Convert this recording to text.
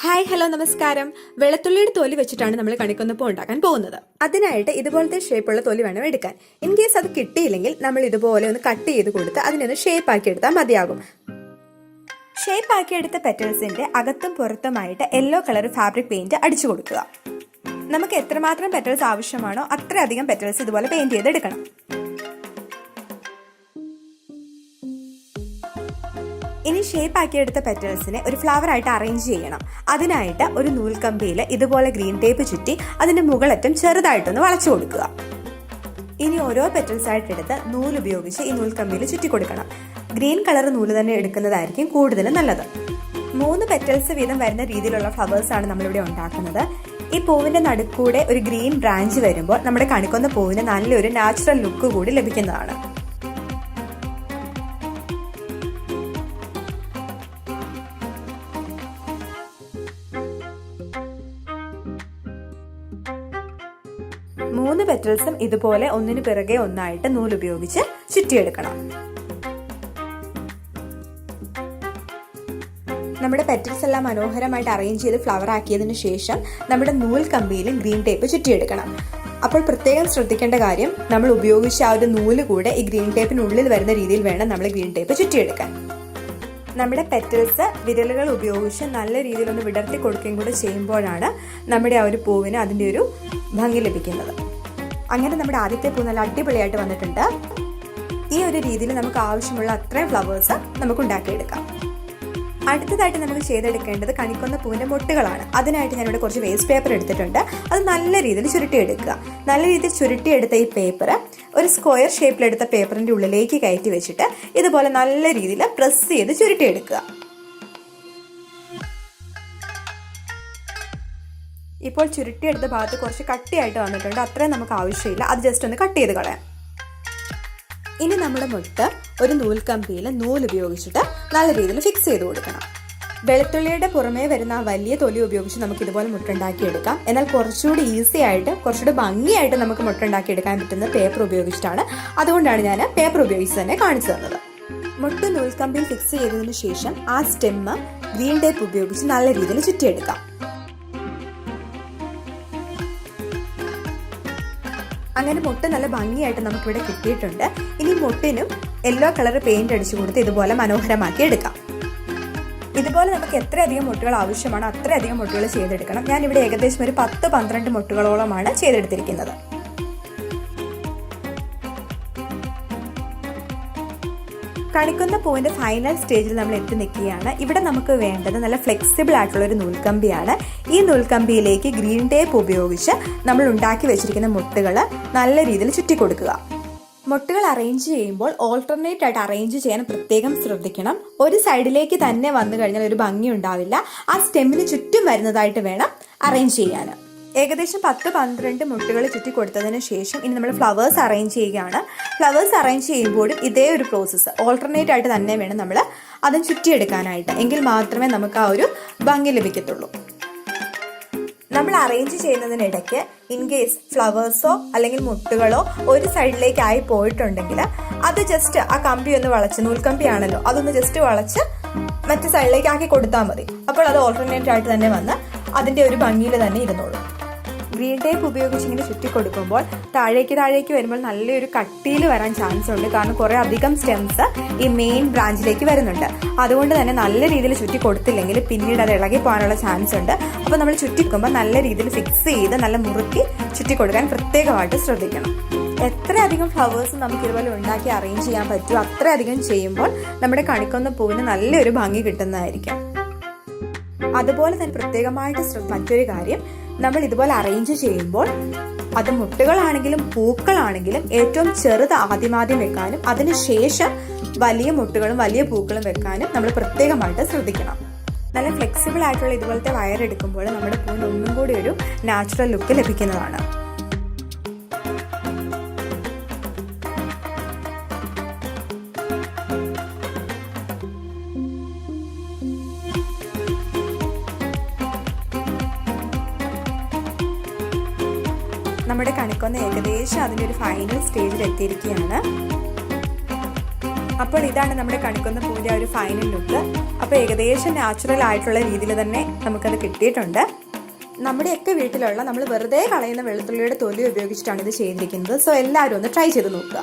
Hi hello നമസ്കാരം. വെളുത്തുള്ളിയുടെ തൊലി വെച്ചിട്ടാണ് നമ്മൾ കണിക്കൊന്നപ്പൂ ഉണ്ടാക്കാൻ പോകുന്നത്. അതിനായിട്ട് ഇതുപോലത്തെ ഷേപ്പുള്ള തൊലി വേണം എടുക്കാൻ. ഇൻ കേസ് അത് കിട്ടിയില്ലെങ്കിൽ നമ്മൾ ഇതുപോലെ ഒന്ന് കട്ട് ചെയ്ത് കൊടുത്ത് അതിനൊന്ന് ഷേപ്പ് ആക്കി എടുത്താൽ മതിയാകും. ഷേപ്പ് ആക്കി എടുത്ത പെറ്റൽസിന്റെ അകത്തും പുറത്തുമായിട്ട് യെല്ലോ കളർ ഫാബ്രിക് പെയിന്റ് അടിച്ചു കൊടുക്കുക. നമുക്ക് എത്രമാത്രം പെറ്റൽസ് ആവശ്യമാണോ അത്രയധികം പെറ്റൽസ് ഇതുപോലെ പെയിന്റ് ചെയ്തെടുക്കണം. ഇനി ഷേപ്പ് ആക്കിയെടുത്ത പെറ്റൽസിനെ ഒരു ഫ്ലവർ ആയിട്ട് അറേഞ്ച് ചെയ്യണം. അതിനായിട്ട് ഒരു നൂൽക്കമ്പിയിൽ ഇതുപോലെ ഗ്രീൻ ടേപ്പ് ചുറ്റി അതിന്റെ മുകളറ്റം ചെറുതായിട്ടൊന്ന് വളച്ചു കൊടുക്കുക. ഇനി ഓരോ പെറ്റൽസ് ആയിട്ട് എടുത്ത് നൂല് ഉപയോഗിച്ച് ഈ നൂൽക്കമ്പിയിൽ ചുറ്റി കൊടുക്കണം. ഗ്രീൻ കളർ നൂല് തന്നെ എടുക്കുന്നതായിരിക്കും കൂടുതൽ നല്ലത്. 3 പെറ്റൽസ് വീതം വരുന്ന രീതിയിലുള്ള ഫ്ലവേഴ്സ് ആണ് നമ്മളിവിടെ ഉണ്ടാക്കുന്നത്. ഈ പൂവിന്റെ നടുക്കൂടെ ഒരു ഗ്രീൻ ബ്രാഞ്ച് വരുമ്പോൾ നമ്മുടെ കണിക്കൊന്ന പൂവിന് നല്ലൊരു നാച്ചുറൽ ലുക്ക് കൂടി ലഭിക്കുന്നതാണ്. മൂന്ന് പെറ്റൽസും ഇതുപോലെ ഒന്നിനു പിറകെ ഒന്നായിട്ട് നൂലുപയോഗിച്ച് ചുറ്റിയെടുക്കണം. നമ്മുടെ പെറ്റൽസ് എല്ലാം മനോഹരമായിട്ട് അറേഞ്ച് ചെയ്ത് ഫ്ലവർ ആക്കിയതിനു ശേഷം നമ്മുടെ നൂൽ കമ്പിയിലും ഗ്രീൻ ടേപ്പ് ചുറ്റിയെടുക്കണം. അപ്പോൾ പ്രത്യേകം ശ്രദ്ധിക്കേണ്ട കാര്യം, നമ്മൾ ഉപയോഗിച്ച ആ ഒരു നൂല് കൂടെ ഈ ഗ്രീൻ ടേപ്പിനുള്ളിൽ വരുന്ന രീതിയിൽ വേണം നമ്മൾ ഗ്രീൻ ടേപ്പ് ചുറ്റിയെടുക്കാൻ. നമ്മുടെ പെറ്റൽസ് വിരലുകൾ ഉപയോഗിച്ച് നല്ല രീതിയിലൊന്ന് വിടർത്തി കൊടുക്കുകയും കൂടെ ചെയ്യുമ്പോഴാണ് നമ്മുടെ ആ ഒരു പൂവിന് അതിൻ്റെ ഒരു ഭംഗി ലഭിക്കുന്നത്. അങ്ങനെ നമ്മുടെ ആദ്യത്തെ പൂ നല്ല അടിപൊളിയായിട്ട് വന്നിട്ടുണ്ട്. ഈ ഒരു രീതിയിൽ നമുക്ക് ആവശ്യമുള്ള അത്രയും ഫ്ലവേഴ്സ് നമുക്ക് ഉണ്ടാക്കിയെടുക്കാം. അടുത്തതായിട്ട് നമുക്ക് ചെയ്തെടുക്കേണ്ടത് കണിക്കൊന്ന പൂവിന്റെ മൊട്ടുകളാണ്. അതിനായിട്ട് ഞാനിവിടെ കുറച്ച് വേസ്റ്റ് പേപ്പർ എടുത്തിട്ടുണ്ട്. അത് നല്ല രീതിയിൽ ചുരുട്ടിയെടുക്കുക. നല്ല രീതിയിൽ ചുരുട്ടിയെടുത്ത ഈ പേപ്പർ ഒരു സ്ക്വയർ ഷേപ്പിലെടുത്ത പേപ്പറിന്റെ ഉള്ളിലേക്ക് കയറ്റി വെച്ചിട്ട് ഇതുപോലെ നല്ല രീതിയിൽ പ്രസ് ചെയ്ത് ചുരുട്ടിയെടുക്കുക. ഇപ്പോൾ ചുരുട്ടിയെടുത്ത ഭാഗത്ത് കുറച്ച് കട്ടിയായിട്ട് വന്നിട്ടുണ്ട്. അത്രയും നമുക്ക് ആവശ്യമില്ല. അത് ജസ്റ്റ് ഒന്ന് കട്ട് ചെയ്ത് കളയാം. ഇനി നമ്മുടെ മുട്ട ഒരു നൂൽക്കമ്പിയിൽ നൂല് ഉപയോഗിച്ചിട്ട് നല്ല രീതിയിൽ ഫിക്സ് ചെയ്ത് കൊടുക്കണം. വെളുത്തുള്ളിയുടെ പുറമേ വരുന്ന ആ വലിയ തൊലി ഉപയോഗിച്ച് നമുക്ക് ഇതുപോലെ മുട്ടുണ്ടാക്കിയെടുക്കാം. എന്നാൽ കുറച്ചുകൂടി ഈസി ആയിട്ട് കുറച്ചുകൂടി ഭംഗിയായിട്ട് നമുക്ക് മുട്ടുണ്ടാക്കിയെടുക്കാൻ പറ്റുന്ന പേപ്പർ ഉപയോഗിച്ചിട്ടാണ്. അതുകൊണ്ടാണ് ഞാൻ പേപ്പർ ഉപയോഗിച്ച് തന്നെ കാണിച്ചു തന്നത്. മുട്ട് നൂൽക്കമ്പിയിൽ ഫിക്സ് ചെയ്തതിനു ശേഷം ആ സ്റ്റെമ്മ് ഗ്രീൻ ടേപ്പ് ഉപയോഗിച്ച് നല്ല രീതിയിൽ ചുറ്റിയെടുക്കാം. അങ്ങനെ മുട്ട നല്ല ഭംഗിയായിട്ട് നമുക്കിവിടെ കിട്ടിയിട്ടുണ്ട്. ഇനി മുട്ടിനും യെല്ലോ കളർ പെയിന്റ് അടിച്ചു കൊടുത്ത് ഇതുപോലെ മനോഹരമാക്കി എടുക്കാം. ഇതുപോലെ നമുക്ക് എത്രയധികം മുട്ടുകൾ ആവശ്യമാണോ അത്രയധികം മുട്ടുകൾ ചെയ്തെടുക്കണം. ഞാനിവിടെ ഏകദേശം ഒരു 10-12 മുട്ടുകളോളമാണ് ചെയ്തെടുത്തിരിക്കുന്നത്. കണിക്കൊന്ന പൂവിന്റെ ഫൈനൽ സ്റ്റേജിൽ നമ്മൾ എത്തി നിൽക്കുകയാണ്. ഇവിടെ നമുക്ക് വേണ്ടത് നല്ല ഫ്ലെക്സിബിൾ ആയിട്ടുള്ള ഒരു നൂൽക്കമ്പിയാണ്. ഈ നൂൽക്കമ്പിയിലേക്ക് ഗ്രീൻ ടേപ്പ് ഉപയോഗിച്ച് നമ്മൾ ഉണ്ടാക്കി വെച്ചിരിക്കുന്ന മുട്ടുകൾ നല്ല രീതിയിൽ ചുറ്റി കൊടുക്കുക. മുട്ടുകൾ അറേഞ്ച് ചെയ്യുമ്പോൾ ഓൾട്ടർനേറ്റ് ആയിട്ട് അറേഞ്ച് ചെയ്യാൻ പ്രത്യേകം ശ്രദ്ധിക്കണം. ഒരു സൈഡിലേക്ക് തന്നെ വന്നു കഴിഞ്ഞാൽ ഒരു ഭംഗി ഉണ്ടാവില്ല. ആ സ്റ്റെമ്മിന് ചുറ്റും വരുന്നതായിട്ട് വേണം അറേഞ്ച് ചെയ്യാൻ. ഏകദേശം 10-12 മുട്ടുകൾ ചുറ്റി കൊടുത്തതിന് ശേഷം ഇനി നമ്മൾ ഫ്ലവേഴ്സ് അറേഞ്ച് ചെയ്യുകയാണ്. ഫ്ലവേഴ്സ് അറേഞ്ച് ചെയ്യുമ്പോഴും ഇതേ ഒരു പ്രോസസ്സ് ഓൾട്ടർനേറ്റ് ആയിട്ട് തന്നെ വേണം നമ്മൾ അതും ചുറ്റിയെടുക്കാനായിട്ട്. എങ്കിൽ മാത്രമേ നമുക്ക് ആ ഒരു ഭംഗി ലഭിക്കത്തുള്ളൂ. നമ്മൾ അറേഞ്ച് ചെയ്യുന്നതിനിടയ്ക്ക് ഇൻകേസ് ഫ്ലവേഴ്സോ അല്ലെങ്കിൽ മുട്ടുകളോ ഒരു സൈഡിലേക്കായി പോയിട്ടുണ്ടെങ്കിൽ അത് ജസ്റ്റ് ആ കമ്പി ഒന്ന് വളച്ച്, നൂൽക്കമ്പിയാണല്ലോ, അതൊന്ന് ജസ്റ്റ് വളച്ച് മറ്റു സൈഡിലേക്ക് ആക്കി കൊടുത്താൽ മതി. അപ്പോൾ അത് ഓൾട്ടർനേറ്റ് ആയിട്ട് തന്നെ വന്ന് അതിൻ്റെ ഒരു ഭംഗിയിൽ തന്നെ ഇരുന്നോളൂ. ഗ്രീൻ ടേപ്പ് ഉപയോഗിച്ച് ഇങ്ങനെ ചുറ്റി കൊടുക്കുമ്പോൾ താഴേക്ക് വരുമ്പോൾ നല്ലൊരു കട്ടിയിൽ വരാൻ ചാൻസ് ഉണ്ട്. കാരണം കുറേ അധികം സ്റ്റെംസ് ഈ മെയിൻ ബ്രാഞ്ചിലേക്ക് വരുന്നുണ്ട്. അതുകൊണ്ട് തന്നെ നല്ല രീതിയിൽ ചുറ്റി കൊടുത്തില്ലെങ്കിൽ പിന്നീട് അത് ഇളകി പോകാനുള്ള ചാൻസ് ഉണ്ട്. അപ്പോൾ നമ്മൾ ചുറ്റിക്കുമ്പോൾ നല്ല രീതിയിൽ ഫിക്സ് ചെയ്ത് നല്ല മുറുക്കി ചുറ്റി കൊടുക്കാൻ പ്രത്യേകമായിട്ട് ശ്രദ്ധിക്കണം. എത്രയധികം ഫ്ലവേഴ്സ് നമുക്ക് ഇതുപോലെ ഉണ്ടാക്കി അറേഞ്ച് ചെയ്യാൻ പറ്റുമോ അത്രയധികം ചെയ്യുമ്പോൾ നമ്മുടെ കണിക്കൊന്ന പൂവിന് നല്ലൊരു ഭംഗി കിട്ടുന്നതായിരിക്കും. അതുപോലെ തന്നെ പ്രത്യേകമായിട്ട് മറ്റൊരു കാര്യം, നമ്മൾ ഇതുപോലെ അറേഞ്ച് ചെയ്യുമ്പോൾ അത് മുട്ടുകളാണെങ്കിലും പൂക്കളാണെങ്കിലും ഏറ്റവും ചെറുത് ആദ്യം വെക്കാനും അതിനുശേഷം വലിയ മുട്ടുകളും വലിയ പൂക്കളും വെക്കാനും നമ്മൾ പ്രത്യേകമായിട്ട് ശ്രദ്ധിക്കണം. നല്ല ഫ്ലെക്സിബിൾ ആയിട്ടുള്ള ഇതുപോലത്തെ വയർ എടുക്കുമ്പോൾ നമ്മുടെ പൂവിന് ഒന്നും കൂടി ഒരു നാച്ചുറൽ ലുക്ക് ലഭിക്കുന്നതാണ്. നമ്മുടെ കണിക്കൊന്ന ഏകദേശം അതിൻ്റെ ഒരു ഫൈനൽ സ്റ്റേജിൽ എത്തിയിരിക്കുകയാണ്. അപ്പോൾ ഇതാണ് നമ്മുടെ കണിക്കൊന്ന പൂവിൻ്റെ ഒരു ഫൈനൽ ലുക്ക്. അപ്പോൾ ഏകദേശം നാച്ചുറൽ ആയിട്ടുള്ള രീതിയിൽ തന്നെ നമുക്കത് കിട്ടിയിട്ടുണ്ട്. നമ്മുടെയൊക്കെ വീട്ടിലുള്ള നമ്മൾ വെറുതെ കളയുന്ന വെളുത്തുള്ളിയുടെ തൊലി ഉപയോഗിച്ചിട്ടാണ് ഇത് ചെയ്തിരിക്കുന്നത്. സോ എല്ലാവരും ഒന്ന് ട്രൈ ചെയ്ത് നോക്കുക.